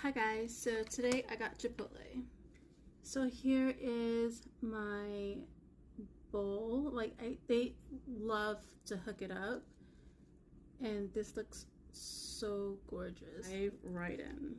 Hi guys, so today I got Chipotle. So here is my bowl. They love to hook it up, and this looks so gorgeous. Dive right in.